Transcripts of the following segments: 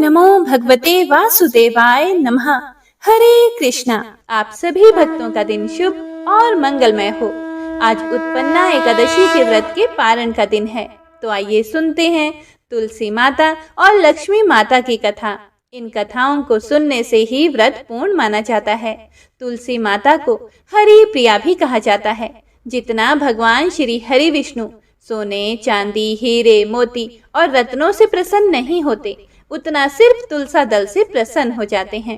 नमो भगवते वासुदेवाय नमः। हरे कृष्णा। आप सभी भक्तों का दिन शुभ और मंगलमय हो। आज उत्पन्ना एकादशी के व्रत के पारण का दिन है। तो आइए सुनते हैं तुलसी माता और लक्ष्मी माता की कथा। इन कथाओं को सुनने से ही व्रत पूर्ण माना जाता है। तुलसी माता को हरि प्रिया भी कहा जाता है। जितना भगवान श्री हरि विष्णु सोने, चांदी, हीरे, मोती और रत्नों से प्रसन्न नहीं होते, उतना सिर्फ तुलसा दल से प्रसन्न हो जाते हैं।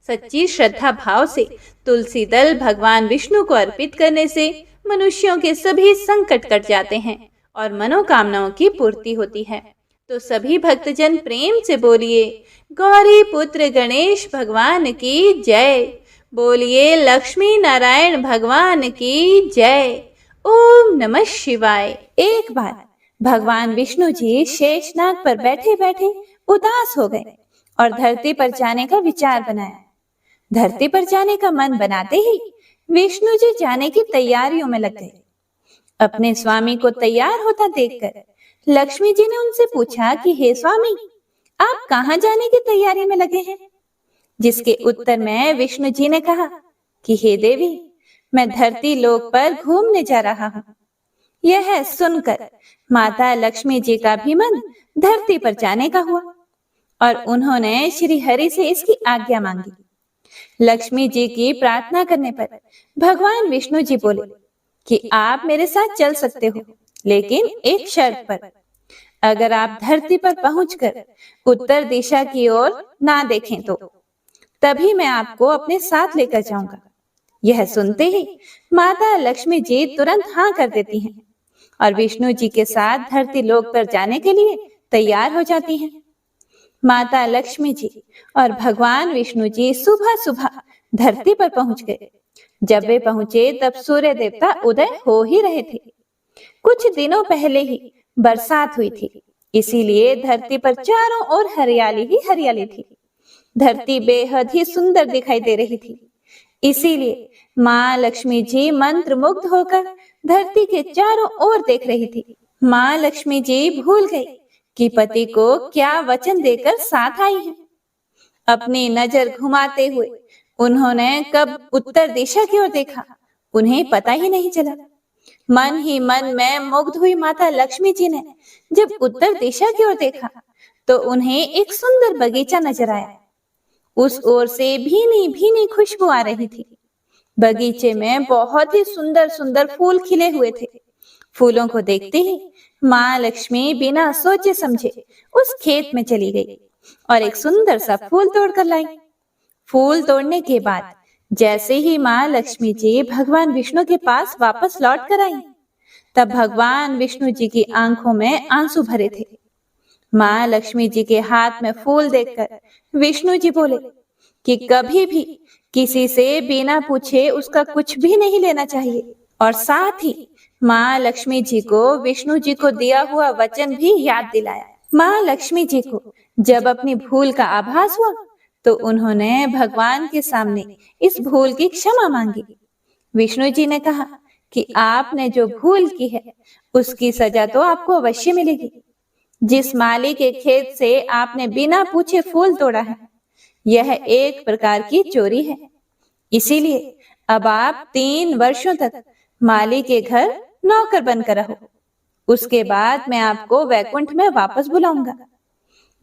सच्ची श्रद्धा भाव से तुलसी दल भगवान विष्णु को अर्पित करने से मनुष्यों के सभी संकट कट जाते हैं और मनोकामनाओं की पूर्ति होती है। तो सभी भक्तजन प्रेम से बोलिए, गौरी पुत्र गणेश भगवान की जय। बोलिए, लक्ष्मी नारायण भगवान की जय। ओम नमः शिवाय। एक बार भगवान विष्णु जी शेषनाग पर बैठे बैठे उदास हो गए और धरती पर जाने का विचार बनाया। धरती पर जाने का मन बनाते ही विष्णु जी जाने की तैयारियों में लग गए। अपने स्वामी को तैयार होता देखकर लक्ष्मी जी ने उनसे पूछा कि हे स्वामी, आप कहाँ जाने की तैयारी में लगे हैं? जिसके उत्तर में विष्णु जी ने कहा कि हे देवी, मैं धरती लोक पर घूमने जा रहा हूँ। यह सुनकर माता लक्ष्मी जी का भी मन धरती पर जाने का हुआ और उन्होंने श्री हरि से इसकी आज्ञा मांगी। लक्ष्मी जी की प्रार्थना करने पर भगवान विष्णु जी बोले कि आप मेरे साथ चल सकते हो, लेकिन एक शर्त पर। अगर आप धरती पर पहुंचकर उत्तर दिशा की ओर ना देखें तो तभी मैं आपको अपने साथ लेकर जाऊंगा। यह सुनते ही माता लक्ष्मी जी तुरंत हाँ कर देती हैं और विष्णु जी के साथ धरती लोक पर जाने के लिए तैयार हो जाती हैं। माता लक्ष्मी जी और भगवान विष्णु जी सुबह सुबह धरती पर पहुंच गए। जब वे पहुंचे तब सूर्य देवता उदय हो ही रहे थे। कुछ दिनों पहले ही बरसात हुई थी, इसीलिए धरती पर चारों ओर हरियाली ही हरियाली थी। धरती बेहद ही सुंदर दिखाई दे रही थी। इसीलिए माँ लक्ष्मी जी मंत्र मुग्ध होकर धरती के चारों ओर देख रही थी। माँ लक्ष्मी जी भूल गई कि पति को क्या वचन देकर साथ आई है। अपनी नजर घुमाते हुए उन्होंने कब उत्तर दिशा की ओर देखा, उन्हें पता ही नहीं चला। मन ही मन में मुग्ध हुई माता लक्ष्मी जी ने जब उत्तर दिशा की ओर देखा तो उन्हें एक सुंदर बगीचा नजर आया। उस ओर से भीनी भीनी खुशबू आ रही थी। बगीचे में बहुत ही सुंदर सुंदर फूल खिले हुए थे। फूलों को देखते ही माँ लक्ष्मी बिना सोचे समझे उस खेत में चली गई और एक सुंदर सा फूल तोड़कर लाई। फूल तोड़ने के बाद जैसे ही माँ लक्ष्मी जी भगवान विष्णु के पास वापस लौट कर आई, तब भगवान विष्णु जी की आंखों में आंसू भरे थे। माँ लक्ष्मी जी के हाथ में फूल देखकर विष्णु जी बोले कि कभी भी किसी से बिना पूछे उसका कुछ भी नहीं लेना चाहिए, और साथ ही माँ लक्ष्मी जी को विष्णु जी को दिया हुआ वचन भी याद दिलाया। माँ लक्ष्मी जी को जब अपनी भूल का आभास हुआ तो उन्होंने भगवान के सामने इस भूल की क्षमा मांगी। विष्णु जी ने कहा कि आपने जो भूल की है उसकी सजा तो आपको अवश्य मिलेगी। जिस माली के खेत से आपने बिना पूछे फूल तोड़ा है, यह एक प्रकार की चोरी है। इसीलिए अब आप 3 वर्षों तक माली के घर नौकर बनकर रहो। उसके बाद मैं आपको वैकुंठ में वापस बुलाऊंगा।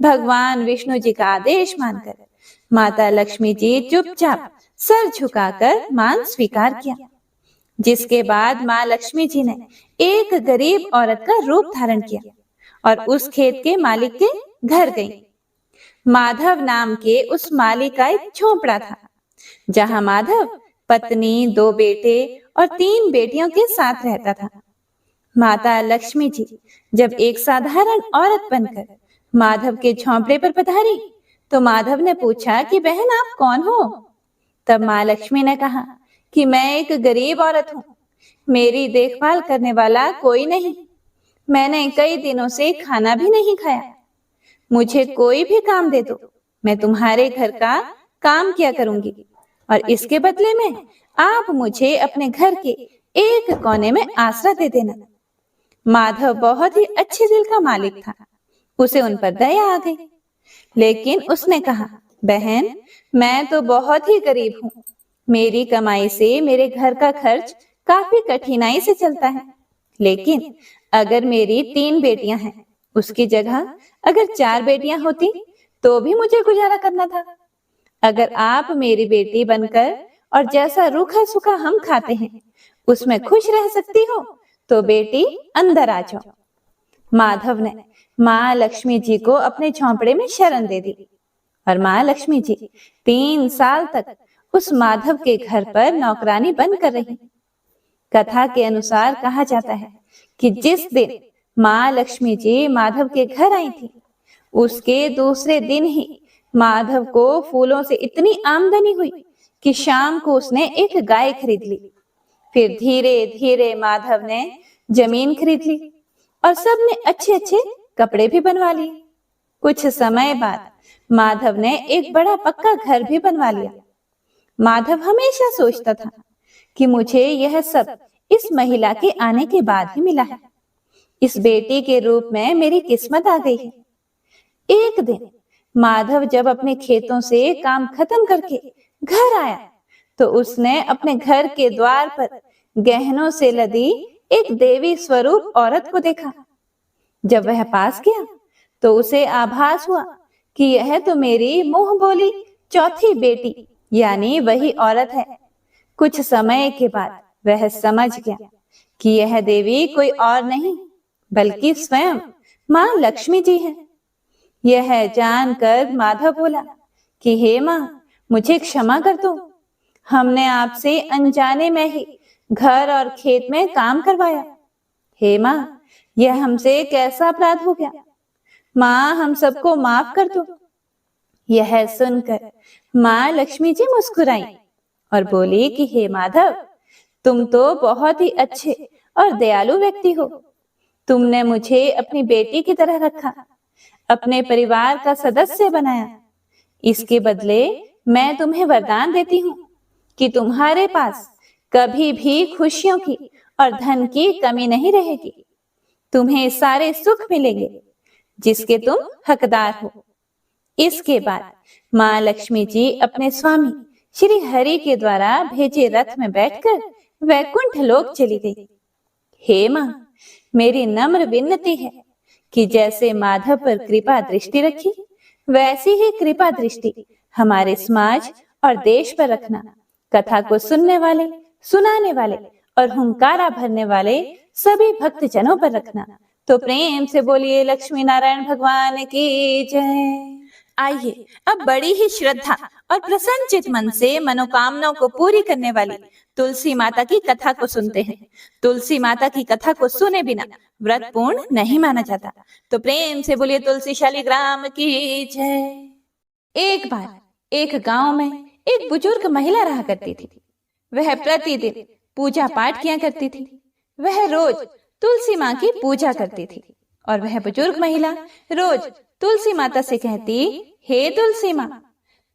भगवान विष्णु जी का आदेश मानकर माता लक्ष्मी जी चुपचाप सर झुकाकर मान स्वीकार किया। जिसके बाद माँ लक्ष्मी जी ने एक गरीब औरत का रूप धारण किया और उस खेत के मालिक के घर गई। माधव नाम के उस मालिक का एक झोपड़ा था, जहां माधव पत्नी, 2 बेटे और 3 बेटियों के साथ रहता था। माता लक्ष्मी जी जब एक साधारण औरत बनकर माधव के झोंपड़े पर पधारी तो माधव ने पूछा कि बहन, आप कौन हो? तब माँ लक्ष्मी ने कहा कि मैं एक गरीब औरत हूँ, मेरी देखभाल करने वाला कोई नहीं। मैंने कई दिनों से खाना भी नहीं खाया। मुझे कोई भी काम दे दो, मैं तुम्हारे घर का काम किया करूंगी और इसके बदले में आप मुझे अपने घर के एक कोने में आसरा दे देना। माधव बहुत ही अच्छे दिल का मालिक था, उसे उन पर दया आ गई। लेकिन उसने कहा, बहन, मैं तो बहुत ही गरीब हूँ। मेरी कमाई से मेरे घर का खर्च काफी कठिनाई से चलता है। लेकिन अगर मेरी 3 बेटियां हैं, उसकी जगह अगर 4 बेटियां होती तो भी मुझे गुजारा करना था। अगर आप मेरी बेटी बनकर और जैसा रूखा सूखा हम खाते हैं उसमें खुश रह सकती हो तो बेटी अंदर आ जाओ। माधव ने माँ लक्ष्मी जी को अपने झोंपड़े में शरण दे दी और माँ लक्ष्मी जी 3 साल तक उस माधव के घर पर नौकरानी बनकर रही। कथा के अनुसार कहा जाता है कि जिस दिन माँ लक्ष्मी जी माधव के घर आई थी, उसके दूसरे दिन ही माधव को फूलों से इतनी आमदनी हुई कि शाम को उसने एक गाय खरीद ली। फिर धीरे धीरे माधव ने जमीन खरीद ली और सबने अच्छे अच्छे कपड़े भी बनवा लिए। कुछ समय बाद माधव ने एक बड़ा पक्का घर भी बनवा लिया। माधव हमेशा सोचता था कि मुझे यह सब इस महिला के आने के बाद ही मिला है। इस बेटी के रूप में मेरी किस्मत आ गई है। एक दिन माधव जब अपने खेतों से काम खत्म करके घर आया तो उसने अपने घर के द्वार पर गहनों से लदी एक देवी स्वरूप औरत को देखा। जब वह पास गया तो उसे आभास हुआ कि यह तो मेरी मुंह बोली चौथी बेटी यानी वही औरत है। कुछ समय के बाद वह समझ गया कि यह देवी कोई और नहीं बल्कि स्वयं माँ लक्ष्मी जी है। यह जानकर माधव बोला कि हे माँ, मुझे क्षमा कर दो। हमने आपसे अनजाने में ही घर और खेत में काम करवाया। हे माँ, यह हमसे कैसा अपराध हो गया। माँ, हम सबको माफ कर दो। यह सुनकर माँ लक्ष्मी जी मुस्कुराई और बोली कि हे माधव, तुम तो बहुत ही अच्छे और दयालु व्यक्ति हो। तुमने मुझे अपनी बेटी की तरह रखा, अपने परिवार का सदस्य बनाया। इसके बदले मैं तुम्हें वरदान देती हूँ कि तुम्हारे पास कभी भी खुशियों की और धन की कमी नहीं रहेगी। तुम्हें सारे सुख मिलेंगे जिसके तुम हकदार हो। इसके बाद माँ लक्ष्मी जी अपने स्वामी श्री हरि के द्वारा भेजे रथ में बैठकर वैकुंठ लोक चली गई। हे माँ, मेरी नम्र विनती है कि जैसे माधव पर कृपा दृष्टि रखी वैसी ही कृपा दृष्टि हमारे समाज और देश पर रखना। कथा को सुनने वाले, सुनाने वाले और हुंकारा भरने वाले सभी भक्त जनों पर रखना। तो प्रेम से बोलिए लक्ष्मी नारायण भगवान की जय। आइए अब बड़ी ही श्रद्धा और प्रसन्नचित मन से मनोकामनाओं को पूरी करने वाली तुलसी माता की कथा को सुनते हैं। तुलसी माता की कथा को सुने बिना व्रत पूर्ण नहीं माना जाता। तो प्रेम से बोलिए तुलसी शालिग्राम की जय। एक बार एक गांव में एक बुजुर्ग महिला रहा करती थी। वह प्रतिदिन पूजा पाठ किया करती थी। वह रोज तुलसी माँ की पूजा करती थी और वह बुजुर्ग महिला रोज तुलसी माता से कहती, हे तुलसी माँ,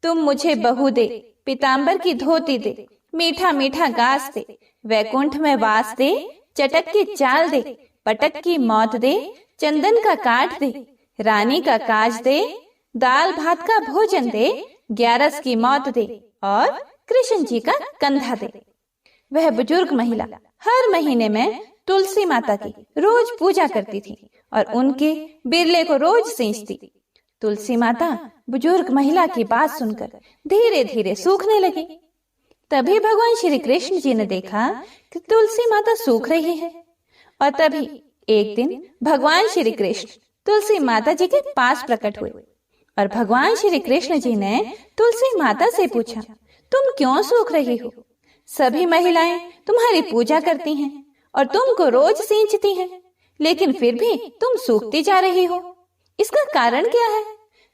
तुम मुझे बहू दे, पीताम्बर की धोती दे, मीठा मीठा घास दे, वैकुंठ में वास दे, चटक की चाल दे, पटक की मौत दे, चंदन का काठ दे, रानी का काज दे, दाल भात का भोजन दे, 11 की मौत दे और कृष्ण जी का कंधा दे। वह बुजुर्ग महिला हर महीने में तुलसी माता की रोज पूजा करती थी और उनके बिरले को रोज सींचती। तुलसी माता बुजुर्ग महिला की बात सुनकर धीरे धीरे सूखने लगी। तभी भगवान श्री कृष्ण जी ने देखा कि तुलसी माता सूख रही है और तभी एक दिन भगवान श्री कृष्ण तुलसी माता जी के पास प्रकट हुए और भगवान श्री कृष्ण जी ने तुलसी माता से पूछा, तुम क्यों सूख रही हो? सभी महिलाएं तुम्हारी पूजा करती हैं और तुमको रोज सींचती हैं, लेकिन फिर भी तुम सूखती जा रही हो। इसका कारण क्या है?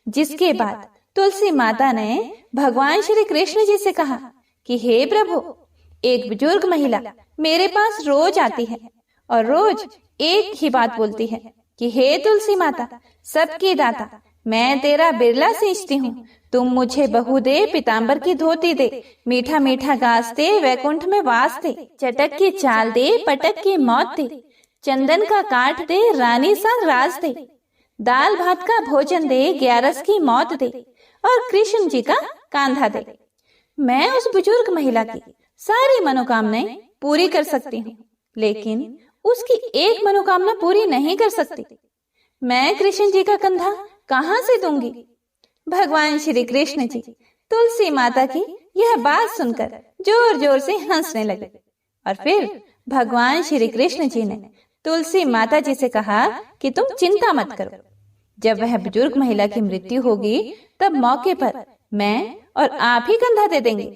जिसके बाद तुलसी माता ने भगवान श्री कृष्ण जी से कहा कि हे प्रभु, एक बुजुर्ग महिला मेरे पास रोज आती है और रोज एक ही बात बोलती है कि हे तुलसी माता, सबकी दाता, मैं तेरा बिरला सींचती हूँ, तुम मुझे बहू दे, पीताम्बर की धोती दे, मीठा मीठा घास दे, वैकुंठ में वास दे, चटक की चाल दे, पटक की मौत दे, चंदन का काठ दे, रानी सा राज दे, दाल भात का भोजन दे, ग्यारस की मौत दे और कृष्ण जी का कांधा दे। मैं उस बुजुर्ग महिला की सारी मनोकामनाएं पूरी कर सकती हूँ, लेकिन उसकी एक मनोकामना पूरी नहीं कर सकती। मैं कृष्ण जी का कंधा कहाँ से दूंगी? भगवान श्री कृष्ण जी तुलसी माता की यह बात सुनकर जोर जोर से हंसने लगे और फिर भगवान श्री कृष्ण जी ने तुलसी माता जी से कहा कि तुम चिंता मत करो, जब वह बुजुर्ग महिला की मृत्यु होगी तब मौके पर मैं और आप ही कंधा दे देंगे।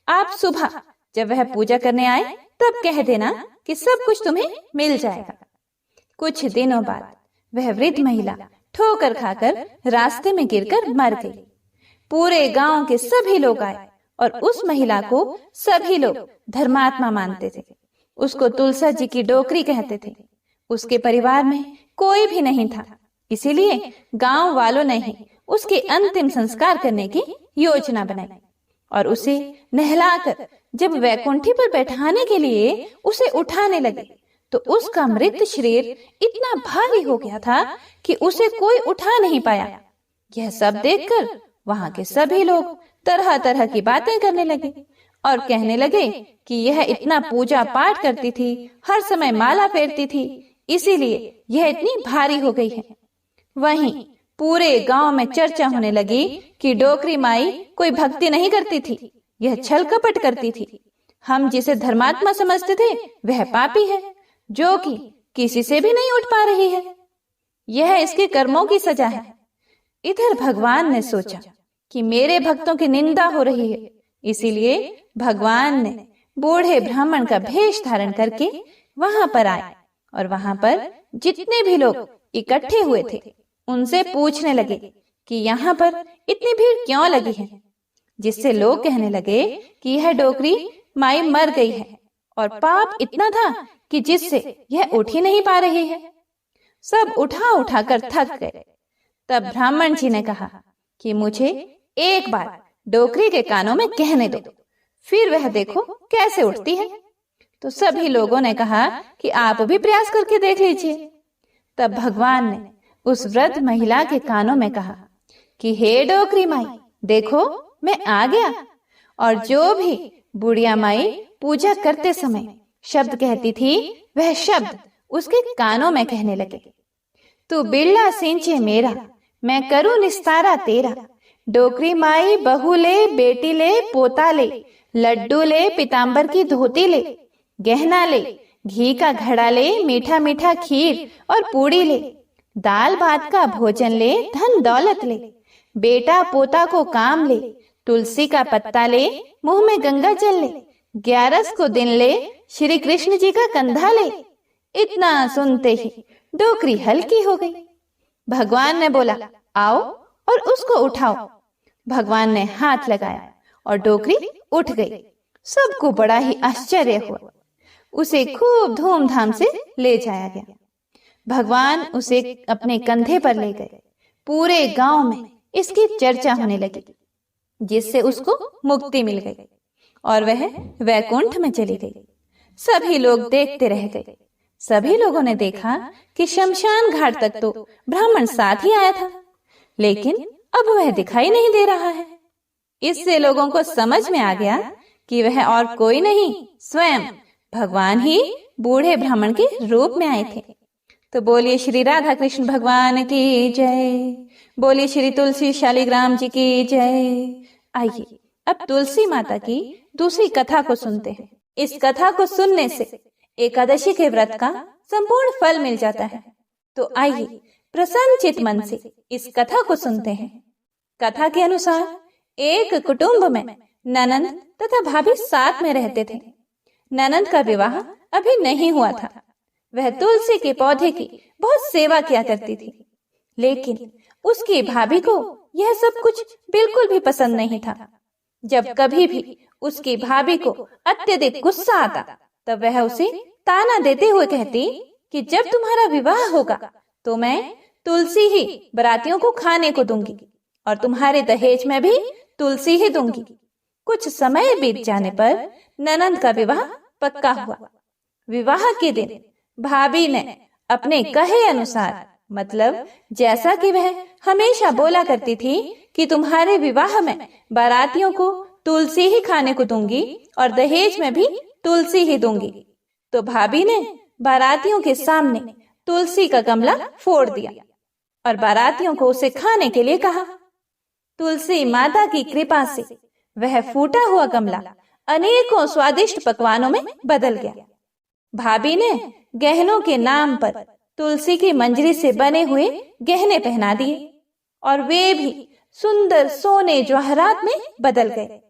आप सुबह जब वह पूजा करने आए तब कह देना कि सब कुछ तुम्हें मिल जाएगा। कुछ दिनों बाद वह वृद्ध महिला ठोकर खाकर रास्ते में गिरकर मर गई। पूरे गांव के सभी लोग आए और उस महिला को सभी लोग धर्मात्मा मानते थे। उसको तुलसा जी की डोकरी कहते थे। उसके परिवार में कोई भी नहीं था, इसीलिए गांव वालों ने ही उसके अंतिम संस्कार करने की योजना बनाई और उसे नहलाकर जब वैकुंठी पर बैठाने के लिए उसे उठाने लगे तो उसका मृत शरीर इतना भारी हो गया था कि उसे कोई उठा नहीं पाया। यह सब देखकर वहां के सभी लोग तरह तरह की बातें करने लगे और कहने लगे कि यह इतना पूजा पाठ करती थी, हर समय माला फेरती थी, इसीलिए यह इतनी भारी हो गई है। वहीं पूरे गांव में चर्चा होने लगी कि डोकरी माई कोई भक्ति नहीं करती थी, यह छल कपट करती थी। हम जिसे धर्मात्मा समझते थे वह पापी है, जो कि किसी से भी नहीं उठ पा रही है। यह इसके कर्मों की सजा है। इधर भगवान ने सोचा कि मेरे भक्तों की निंदा हो रही है, इसीलिए भगवान ने बूढ़े ब्राह्मण का भेष धारण करके वहां पर आए और वहां पर जितने भी लोग इकट्ठे हुए थे उनसे पूछने लगे कि यहाँ पर इतनी भीड़ क्यों लगी है, जिससे लोग कहने लगे कि यह डोकरी माई मर गई है और पाप इतना था कि जिससे यह उठ ही नहीं पा रही है। सब उठा उठा कर थक गए। तब ब्राह्मण जी ने कहा कि मुझे एक बार डोकरी के कानों में कहने दो, फिर वह देखो कैसे उठती है। तो सभी लोगों ने कहा कि आप भी प्रयास करके देख लीजिए। तब भगवान ने उस वृद्ध महिला के कानों में कहा कि हे डोकरी माई, देखो मैं आ गया। और जो भी बुढ़िया माई पूजा करते समय शब्द कहती थी वह शब्द उसके कानों में कहने लगे, तू बिरला सिंचे मेरा, मैं करूं निस्तारा तेरा। डोकरी माई बहू ले, बेटी ले, पोता ले, लड्डू ले, पीताम्बर की धोती ले, गहना ले, घी का घड़ा ले, मीठा मीठा खीर और पूड़ी ले, दाल भात का भोजन ले, धन दौलत ले, बेटा पोता को काम ले, तुलसी का पत्ता ले, मुंह में गंगा जल ले, ग्यारस को दिन ले, श्री कृष्ण जी का कंधा ले। इतना सुनते ही डोकरी हल्की हो गई। भगवान ने बोला, आओ और उसको उठाओ। भगवान ने हाथ लगाया और डोकरी उठ गई। सबको बड़ा ही आश्चर्य हुआ। उसे खूब धूमधाम से ले जाया गया। भगवान उसे अपने कंधे पर ले गए। पूरे गांव में इसकी चर्चा होने लगी, जिससे उसको मुक्ति मिल गई और वह वैकुंठ में चली गई। सभी लोग देखते रह गए। सभी लोगों ने देखा कि शमशान घाट तक तो ब्राह्मण साथ ही आया था, लेकिन अब वह दिखाई नहीं दे रहा है। इससे लोगों को समझ में आ गया कि वह और कोई नहीं, स्वयं भगवान ही बूढ़े ब्राह्मण के रूप में आए थे। तो बोलिए श्री राधा कृष्ण भगवान की जय, बोलिए श्री तुलसी शालिग्राम जी की जय। आइए अब तुलसी माता की दूसरी कथा को सुनते हैं। इस कथा को सुनने से एकादशी के व्रत का संपूर्ण फल मिल जाता है। तो आइए प्रसन्नचित मन से इस कथा को सुनते हैं। कथा के अनुसार एक कुटुंब में ननंद तथा भाभी साथ में रहते थे। ननंद का विवाह अभी नहीं हुआ था। वह तुलसी के पौधे की बहुत सेवा किया करती थी, लेकिन उसकी भाभी को यह सब कुछ बिल्कुल भी पसंद नहीं था। जब कभी भी उसकी भाभी को अत्यधिक गुस्सा आता तब वह उसे ताना देते हुए कहती कि जब तुम्हारा विवाह होगा तो मैं तुलसी ही बरातियों को खाने को दूंगी और तुम्हारे दहेज में भी तुलसी ही दूंगी। कुछ समय बीत जाने पर ननंद का विवाह पक्का हुआ। विवाह के दिन भाभी ने अपने कहे अनुसार मतलब जैसा कि वह हमेशा बोला करती थी कि तुम्हारे विवाह में बारातियों को तुलसी ही खाने को दूंगी और दहेज में भी तुलसी ही दूंगी। तो भाभी ने बारातियों के सामने तुलसी का गमला फोड़ दिया और बारातियों को उसे खाने के लिए कहा। तुलसी माता की कृपा से वह फूटा हुआ गमला अनेकों स्वादिष्ट पकवानों में बदल गया। भाभी ने गहनों के नाम पर तुलसी की मंजरी से बने हुए गहने पहना दिए और वे भी सुंदर सोने जवाहरात में बदल गए।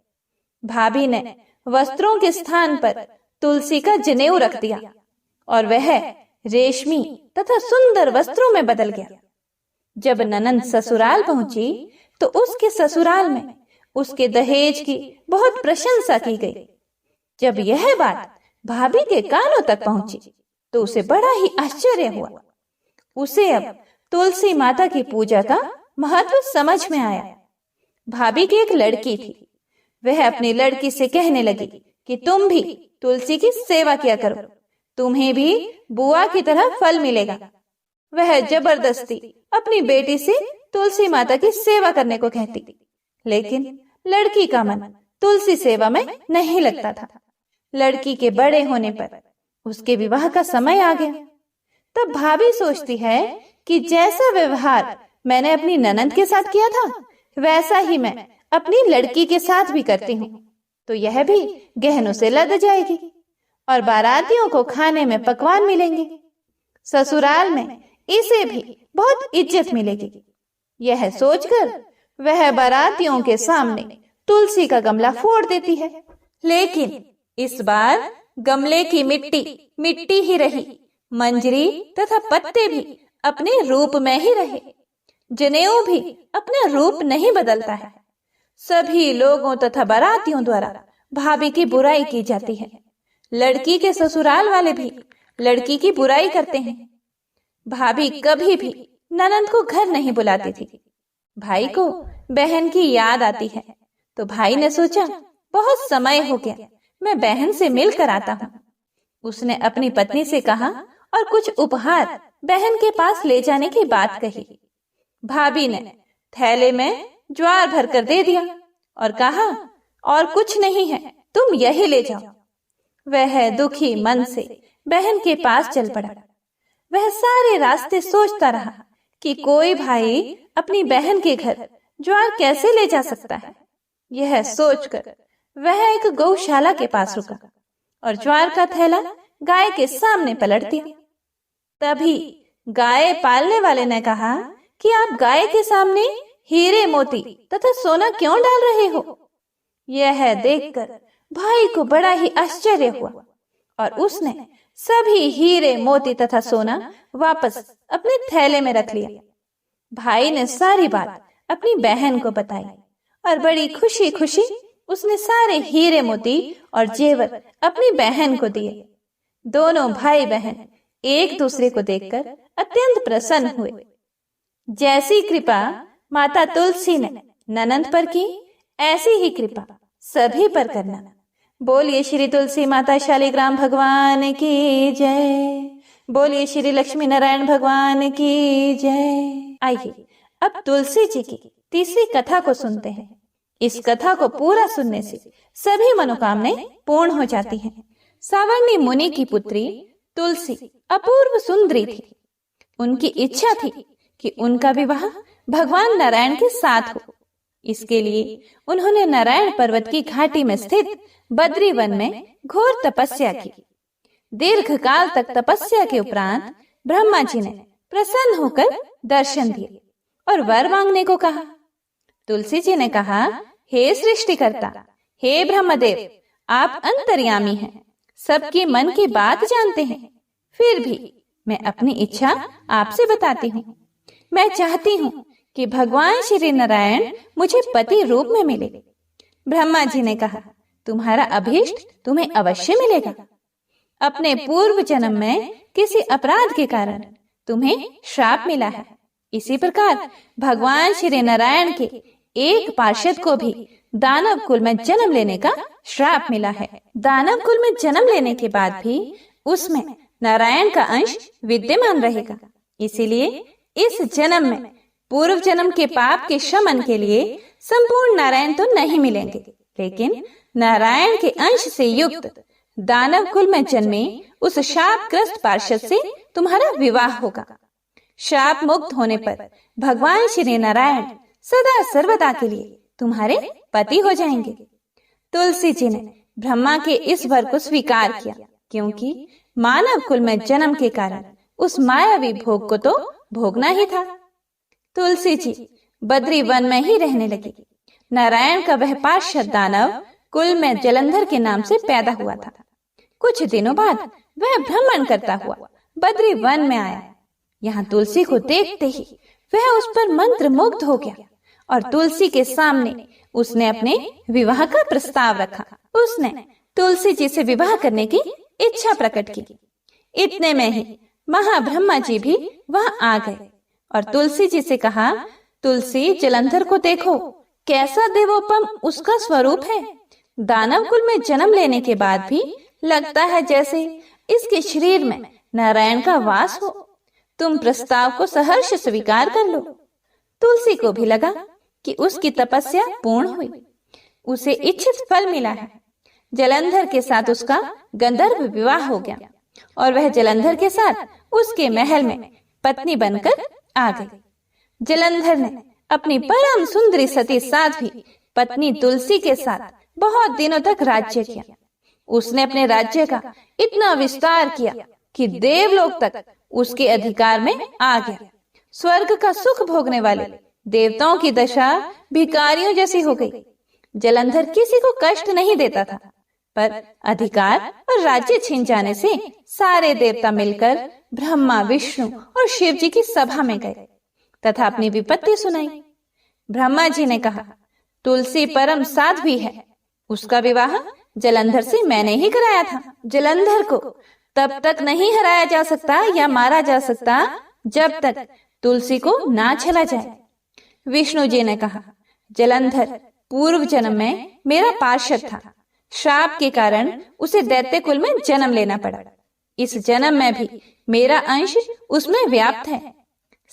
भाभी ने वस्त्रों के स्थान पर तुलसी का जनेऊ रख दिया और वह रेशमी तथा सुंदर वस्त्रों में बदल गया। जब ननंद ससुराल पहुंची तो उसके ससुराल में उसके दहेज की बहुत प्रशंसा की गई। जब यह बात भाभी के कानों तक पहुंची तो उसे बड़ा ही आश्चर्य हुआ। उसे अब तुलसी माता की पूजा का महत्व समझ में आया। भाभी की एक लड़की थी। वह अपनी लड़की से कहने लगी कि तुम भी तुलसी की सेवा किया करो, तुम्हें भी बुआ की तरह फल मिलेगा। वह जबरदस्ती अपनी बेटी से तुलसी माता की सेवा करने को कहती, लेकिन लड़की का मन तुलसी सेवा में नहीं लगता था। लड़की के बड़े होने पर उसके विवाह का समय आ गया। तब भाभी सोचती है कि जैसा व्यवहार मैंने अपनी ननंद के साथ किया था वैसा ही मैं अपनी लड़की के साथ भी करती हूँ, तो यह भी गहनों से लद जाएगी और बारातियों को खाने में पकवान मिलेंगे। ससुराल में इसे भी बहुत इज्जत मिलेगी। यह सोचकर वह बारातियों के सामने तुलसी का गमला फोड़ देती है, लेकिन इस बार गमले की मिट्टी ही रही, मंजरी तथा पत्ते भी अपने रूप में ही रहे। जनेऊ भी अपना रूप नहीं बदलता है। सभी लोगों तथा बारातियों द्वारा भाभी की बुराई की जाती है। लड़की के ससुराल वाले भी लड़की की बुराई करते हैं। भाभी कभी भी ननंद को घर नहीं बुलाती थी। भाई को बहन की याद आती है तो भाई ने सोचा बहुत समय हो गया, मैं बहन से मिल कर आता हूँ। उसने अपनी पत्नी से कहा और कुछ उपहार बहन के पास ले जाने की बात कही। भाभी ने थैले में ज्वार भर कर दे दिया और कहा और कुछ नहीं है, तुम यही ले जाओ। वह दुखी मन से बहन के पास चल पड़ा। वह सारे रास्ते सोचता रहा कि कोई भाई अपनी बहन के घर ज्वार कैसे ले जा सकता है। यह सोचकर वह एक गौशाला के पास रुका और ज्वार का थैला गाय के सामने पलट दिया। तभी गाय पालने वाले ने कहा कि आप गाय के सामने हीरे मोती तथा सोना क्यों डाल रहे हो। यह देखकर भाई को बड़ा ही आश्चर्य हुआ और उसने सभी हीरे मोती तथा सोना वापस अपने थैले में रख लिया। भाई ने सारी बात अपनी बहन को बताई और बड़ी खुशी खुशी उसने सारे हीरे मोती और जेवर अपनी बहन को दिए। दोनों भाई बहन एक दूसरे को देखकर अत्यंत प्रसन्न हुए। जैसी कृपा माता तुलसी ने ननंद पर की, ऐसी ही कृपा सभी पर करना। बोलिए श्री तुलसी माता शालिग्राम भगवान की जय। बोलिए श्री लक्ष्मी नारायण भगवान की जय। आइए अब तुलसी जी की तीसरी कथा को सुनते हैं। इस कथा को पूरा सुनने से सभी मनोकामनाएं पूर्ण हो जाती हैं। सावर्णी मुनि की पुत्री तुलसी अपूर्व सुंदरी थी। उनकी इच्छा थी कि उनका विवाह भगवान नारायण के साथ हो। इसके लिए उन्होंने नारायण पर्वत की घाटी में स्थित बद्री वन में घोर तपस्या की। दीर्घ काल तक तपस्या के उपरांत ब्रह्मा जी ने प्रसन्न होकर दर्शन दिए और वर मांगने को कहा। तुलसी जी ने कहा, हे सृष्टिकर्ता, हे ब्रह्मदेव, आप अंतर्यामी हैं, सबके मन की बात जानते हैं। फिर भी मैं अपनी इच्छा आपसे बताती हूँ। मैं चाहती हूँ कि भगवान श्री नारायण मुझे पति रूप में मिले। ब्रह्मा जी ने कहा, तुम्हारा अभीष्ट तुम्हें अवश्य मिलेगा। अपने पूर्व जन्म में किसी अपराध के कारण तुम्हें श्राप मिला है। इसी प्रकार भगवान श्री नारायण के एक पार्षद को भी दानव कुल में जन्म लेने का श्राप मिला है। दानव कुल में जन्म लेने के बाद भी उसमें नारायण का अंश विद्यमान रहेगा। इसीलिए इस जन्म में पूर्व जन्म के पाप के शमन के लिए संपूर्ण नारायण तो नहीं मिलेंगे, लेकिन नारायण के अंश से युक्त दानव कुल में जन्मे उस शापग्रस्त पार्षद से तुम्हारा विवाह होगा। शाप मुक्त होने पर भगवान श्री नारायण सदा सर्वदा के लिए तुम्हारे पति हो जाएंगे। तुलसी जी ने ब्रह्मा के इस वर को स्वीकार किया, क्योंकि मानव कुल में जन्म के कारण उस मायावी भोग को तो भोगना ही था। तुलसी जी बद्री वन में ही रहने लगी। नारायण का वह पार्षद दानव कुल में जलंधर के नाम से पैदा हुआ था। कुछ दिनों बाद वह भ्रमण करता हुआ बद्री वन में आया। यहाँ तुलसी को देखते ही वह उस पर मंत्र मुग्ध हो गया और तुलसी के सामने उसने अपने विवाह का प्रस्ताव रखा। उसने तुलसी जी से विवाह करने की इच्छा प्रकट की। इतने में ही महाब्रह्मा जी भी वहां आ गए और तुलसी जी से कहा, तुलसी, जलंधर को देखो, कैसा देवोपम उसका स्वरूप है। दानव कुल में जन्म लेने के बाद भी लगता है जैसे इसके शरीर में नारायण का वास हो। तुम प्रस्ताव को सहर्ष स्वीकार कर लो। तुलसी को भी लगा कि उसकी तपस्या पूर्ण हुई, उसे इच्छित फल मिला है। जलंधर के साथ उसका गंधर्व विवाह हो गया और वह जलंधर के साथ उसके महल में पत्नी बनकर आ गई। जलंधर ने अपनी परम सुंदरी सती साध्वी पत्नी तुलसी के साथ बहुत दिनों तक राज्य किया। उसने अपने राज्य का इतना विस्तार किया कि देवलोक तक उसके अधिकार में आ गया। स्वर्ग का सुख भोगने वाले देवताओं की दशा भिखारियों जैसी हो गई। जलंधर किसी को कष्ट नहीं देता था, पर अधिकार और राज्य छीन जाने से सारे देवता मिलकर ब्रह्मा, विष्णु और शिव जी की सभा में गए तथा अपनी विपत्ति सुनाई। ब्रह्मा जी ने कहा, तुलसी परम साध्वी है, उसका विवाह जलंधर से मैंने ही कराया था। जलंधर को तब तक नहीं हराया जा सकता या मारा जा सकता जब तक तुलसी को ना छला जाए। विष्णु जी ने कहा, जलंधर पूर्व जन्म में मेरा पार्षद था। श्राप के कारण उसे दैत्य कुल में जन्म लेना पड़ा। इस जन्म में भी मेरा अंश उसमें व्याप्त है।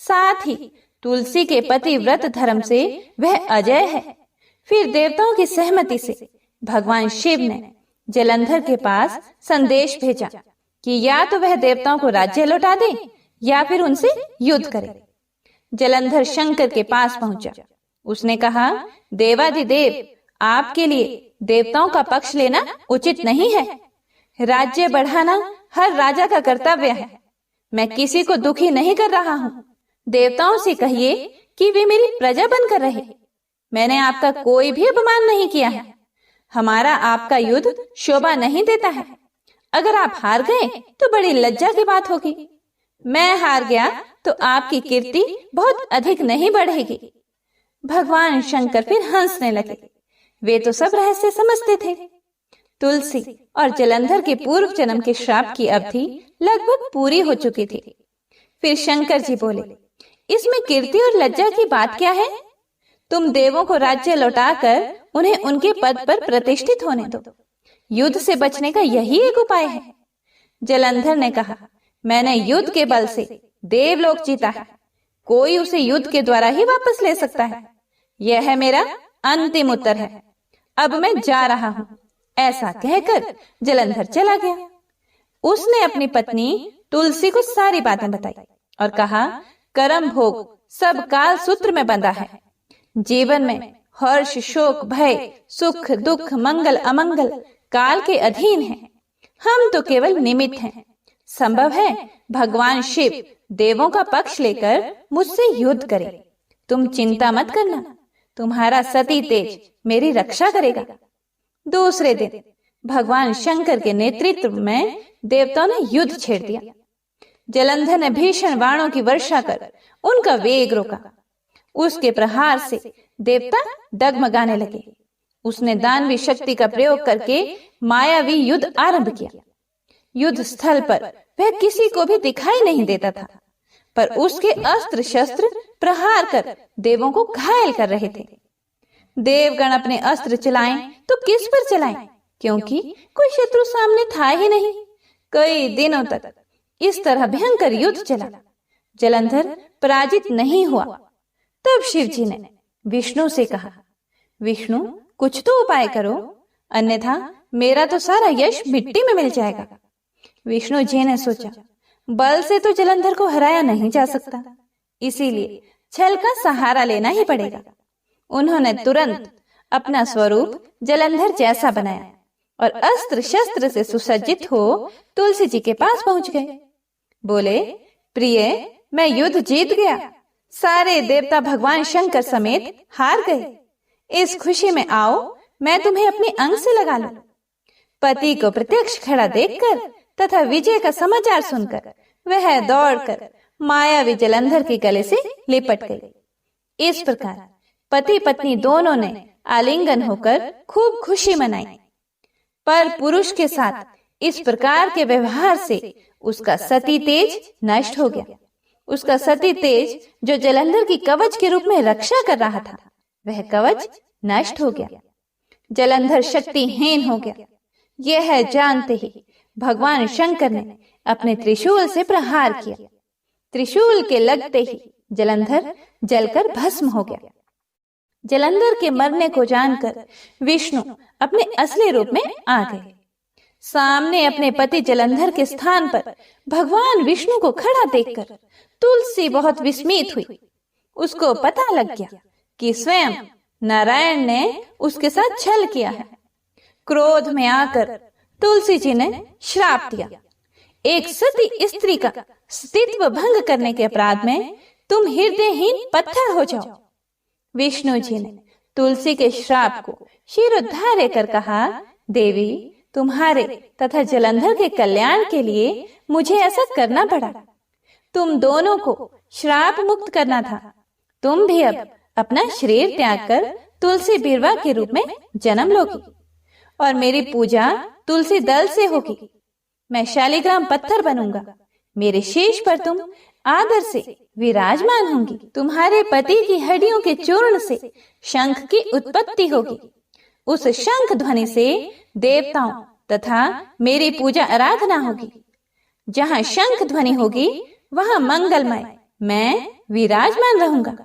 साथ ही तुलसी के पति व्रत धर्म से वह अजय है। फिर देवताओं की सहमति से भगवान शिव ने जलंधर के पास संदेश भेजा कि या तो वह देवताओं को राज्य लौटा दे या फिर उनसे युद्ध करे। जलंधर शंकर के पास पहुंचा। उसने कहा, देवाधिदेव, आपके लिए देवताओं का पक्ष लेना उचित नहीं है। राज्य बढ़ाना हर राजा का कर्तव्य है। मैं किसी को दुखी नहीं कर रहा हूँ। देवताओं से कहिए कि वे मेरी प्रजा बनकर रहे। मैंने आपका कोई भी अपमान नहीं किया है। हमारा आपका युद्ध शोभा नहीं देता है। अगर आप हार गए तो बड़ी लज्जा की बात होगी। मैं हार गया तो आपकी कीर्ति बहुत अधिक नहीं बढ़ेगी। भगवान शंकर फिर हंसने लगे। वे तो सब रहस्य समझते थे। तुलसी और जलंधर के पूर्व जन्म के श्राप की अवधि लगभग पूरी हो चुकी थी। फिर शंकर जी बोले, इसमें कीर्ति और लज्जा की बात क्या है? तुम देवों को राज्य लौटाकर उन्हें उनके पद पर प्रतिष्ठित होने दो। युद्ध से बचने का यही एक उपाय है। जलंधर ने कहा, मैंने युद्ध के बल से देवलोक जीता है। कोई उसे युद्ध के द्वारा ही वापस ले सकता है। यह है मेरा अंतिम उत्तर है। अब मैं जा रहा हूँ। ऐसा कहकर जलंधर चला गया। उसने अपनी पत्नी तुलसी को सारी बातें बताई और कहा, कर्म भोग सब काल सूत्र में बंधा है। जीवन में हर्ष, शोक, भय, सुख, दुख, मंगल, अमंगल काल के अधीन है। हम तो केवल निमित्त हैं। संभव है भगवान शिव देवों का पक्ष लेकर मुझसे युद्ध करे। तुम चिंता मत करना, तुम्हारा सती तेज मेरी रक्षा करेगा। दूसरे दिन भगवान शंकर के नेतृत्व में देवताओं ने युद्ध छेड़ दिया। जलंधर ने भीषण बाणों की वर्षा कर उनका वेग रोका। उसके प्रहार से देवता डगमगाने लगे। उसने दानवी शक्ति का प्रयोग करके मायावी युद्ध आरंभ किया। युद्ध स्थल पर वह किसी को भी दिखाई नहीं देता था, पर उसके अस्त्र शस्त्र प्रहार कर देवों को घायल कर रहे थे। देवगण अपने अस्त्र चलाएं तो किस पर चलाएं, क्योंकि कोई शत्रु सामने था ही नहीं। कई दिनों तक इस तरह भयंकर युद्ध चला। जलंधर पराजित नहीं हुआ। तब शिव जी ने विष्णु से कहा, विष्णु कुछ तो उपाय करो, अन्यथा मेरा तो सारा यश मिट्टी में मिल जाएगा। विष्णु जी ने सोचा, बल से तो जलंधर को हराया नहीं जा सकता, इसीलिए छल का सहारा लेना ही पड़ेगा। उन्होंने तुरंत अपना स्वरूप जलंधर जैसा बनाया और अस्त्र शस्त्र से सुसज्जित हो तुलसी जी के पास पहुंच गए। बोले, प्रिय, मैं युद्ध जीत गया, सारे देवता भगवान शंकर समेत हार गए। इस खुशी में आओ, मैं तुम्हें अपने अंग से लगा लूं। पति को प्रत्यक्ष खड़ा देखकर तथा विजय का समाचार सुनकर वह दौड़कर मायावी जलंधर के गले से लिपट गई। इस प्रकार पति पत्नी दोनों ने आलिंगन होकर खूब खुशी मनाई। पर पुरुष के साथ इस प्रकार के व्यवहार से उसका सती तेज नष्ट हो गया। उसका सती तेज जो जलंधर की कवच के रूप में रक्षा कर रहा था, वह कवच नष्ट हो गया। जलंधर शक्तिहीन हो गया। यह जानते ही भगवान शंकर ने अपने त्रिशूल से प्रहार किया। त्रिशूल के लगते ही जलंधर जलकर भस्म हो गया। जलंधर के मरने को जानकर विष्णु अपने असली रूप में आ गए। सामने अपने पति जलंधर के स्थान पर भगवान विष्णु को खड़ा देखकर तुलसी बहुत विस्मित हुई। उसको पता लग गया कि स्वयं नारायण ने उसके साथ छल किया है। क्रोध में आकर तुलसी जी ने श्राप दिया, एक सती स्त्री का स्तित्व भंग करने के अपराध में तुम हृदयहीन पत्थर हो जाओ। विष्णु जी ने तुलसी के श्राप को शिरोधार्य कर कहा, देवी, तुम्हारे तथा जलंधर के कल्याण के लिए मुझे ऐसा करना पड़ा। तुम दोनों को श्राप मुक्त करना था। तुम भी अब अपना शरीर त्याग कर तुलसी बिरवा के रूप में जन्म लोगी और मेरी पूजा तुलसी दल से होगी। मैं शालिग्राम पत्थर बनूंगा। मेरे शीश पर तुम आदर से विराजमान होंगी। तुम्हारे पति की हड्डियों के चूर्ण से शंख की उत्पत्ति होगी। उस शंख ध्वनि से देवताओं तथा मेरी पूजा आराधना होगी। जहाँ शंख ध्वनि होगी वहाँ मंगलमय मैं विराजमान रहूंगा।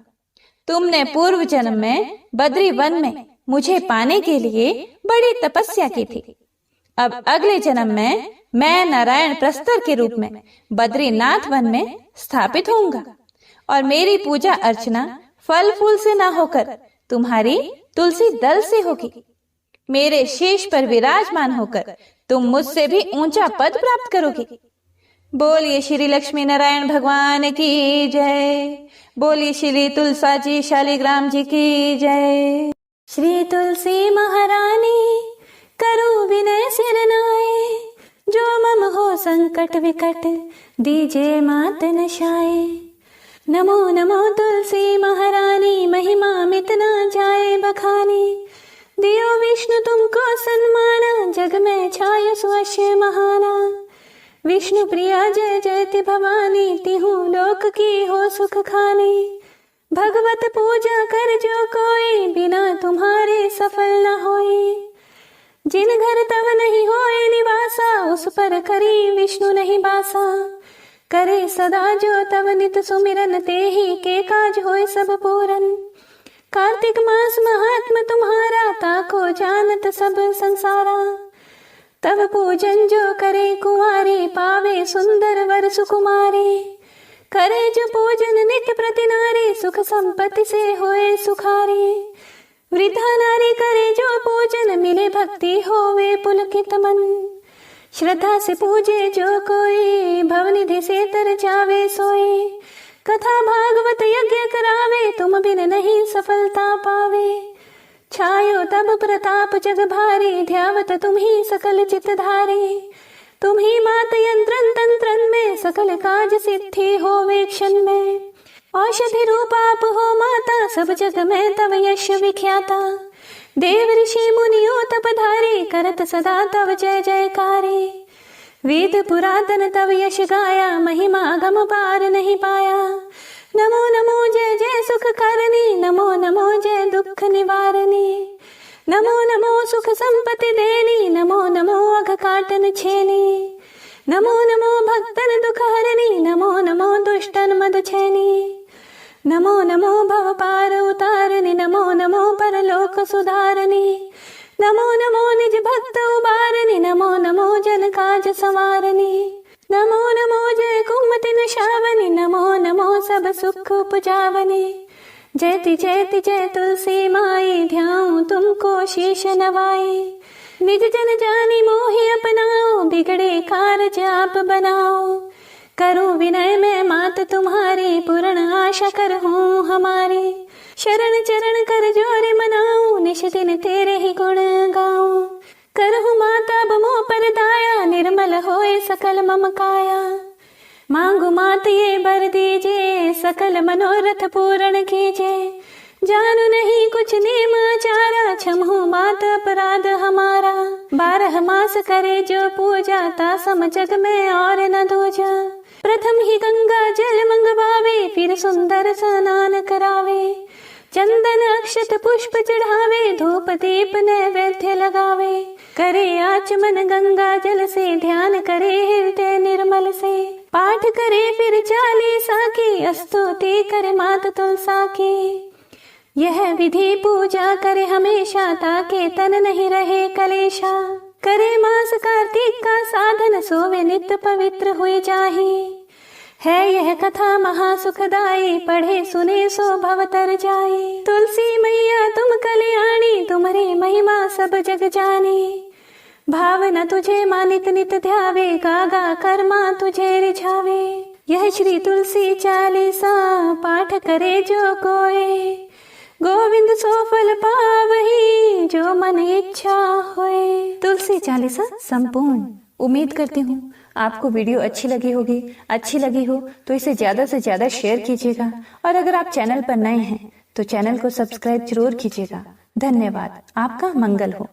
तुमने पूर्व जन्म में बद्री वन में मुझे पाने के लिए बड़ी तपस्या की थी। अब अगले जन्म में मैं नारायण प्रस्तर के रूप में बद्रीनाथ वन में स्थापित होऊंगा और मेरी पूजा अर्चना फल फूल से ना होकर तुम्हारी तुलसी दल से होगी। मेरे शीश पर विराजमान होकर तुम मुझसे भी ऊंचा पद प्राप्त करोगे। बोलिए श्री लक्ष्मी नारायण भगवान की जय। बोलिए श्री तुलसा जी शालिग्राम जी की जय। श्री तुलसी महारानी करो विनय सिर नाए, जो मम हो संकट विकट दीजे मात नशाए। नमो नमो तुलसी महारानी, महिमा मित ना जाए बखानी। दियो विष्णु तुमको सन्माना, जग में छायो सुअश्य महाना। विष्णु प्रिया जय जयति भवानी, तिहु लोक की हो सुख खानी। भगवत पूजा कर जो कोई, बिना तुम्हारे सफल न होए। जिन घर तव नहीं होए निवासा, उस पर करी विष्णु नहीं बासा। करे सदा जो तव नित सुमिरन, ते ही के काज होए सब पूरन। कार्तिक मास महात्म तुम्हारा, ताको जानत सब संसारा। तब पूजन जो करे कुंवारे, पावे सुंदर वर सुकुमारे। करे जो पूजन नित्य प्रति नारी, सुख संपत्ति से होए सुखारी। वृद्धा नारी करे जो पूजन, मिले भक्ति होवे पुलकित मन। श्रद्धा से पूजे जो कोई, भवनिधि से तर जावे सोए। कथा भागवत यज्ञ करावे, तुम बिन नहीं सफलता पावे। छायो तब प्रताप जग भारी, ध्यावत तुम ही सकल चित धारे। तुम ही मात यंत्रन तंत्रन में, सकल काज सिद्धि होवे क्षण में। औषधि रूप आप हो माता, सब जग में तव यश विख्याता। देव ऋषि मुनियों तपधारी, करत सदा तव जय जयकारे। वेद पुरातन तव यश गाया, महिमा गम पार नहीं पाया। नमो नमो जय जय सुख करनी, नमो नमो जय दुख निवारनी। नमो नमो सुख संपत्ति देनी, नमो नमो अघ काटन छेनी। नमो नमो भक्तन दुख हरनी, नमो नमो दुष्टन मद छेनी। नमो नमो भव पार उतारनी, नमो नमो परलोक सुधारनी, नमो नमो निज भक्त उबारनी, नमो नमो जन काज संवारनी, नमो नमो जय कुमति नशावनी, नमो नमो सब सुख उपजावनी। जयति जयति जय तुलसी माई, ध्याऊं तुमको शीश नवाई, निज जन जानी मोहि अपनाओ, बिगड़े कारज आप बनाओ। करूं विनय मैं मात तुम्हारी, पूर्ण आशा करहूं हमारी, शरण चरण कर जोर मनाऊं, निश दिन तेरे ही गुण गाऊं। करहूं माता बमो पर दाया, निर्मल होए सकल मम काया, मांगू मात ये बर दीजे, सकल मनोरथ पूर्ण कीजे। जानू नहीं कुछ नेम आचारा, क्षमहु मात अपराध हमारा, 12 मास करे जो पूजा, ता सम जग में और न दूजा। प्रथम ही गंगा जल मंगवावे, फिर सुंदर स्नान करावे, चंदन अक्षत पुष्प चढ़ावे, धूप दीप नैवेद्य लगावे। करे आचमन गंगा जल से, ध्यान करे हृदय निर्मल से, पाठ करे फिर चालीसा की, स्तुति करे मात तुलसा की। यह विधि पूजा करे हमेशा, ताके तन नहीं रहे कलेशा। करे मास कार्तिक का साधन, सोवे नित्य पवित्र हुए जाही। है यह कथा महासुखदाई, पढ़े सुने सो भव तर जाए। तुलसी मैया तुम कल्याणी, तुम्हारी महिमा सब जग जानी। भावना तुझे मानित नित ध्यावे, गागा कर्मा तुझे रिझावे। यह श्री तुलसी चालीसा, पाठ करे जो कोय, गोविंद सो फल पावही, जो मन इच्छा होए। तुलसी चालीसा संपूर्ण। उम्मीद करती हूँ आपको वीडियो अच्छी लगी होगी। अच्छी लगी हो तो इसे ज़्यादा से ज़्यादा शेयर कीजिएगा, और अगर आप चैनल पर नए हैं तो चैनल को सब्सक्राइब जरूर कीजिएगा। धन्यवाद। आपका मंगल हो।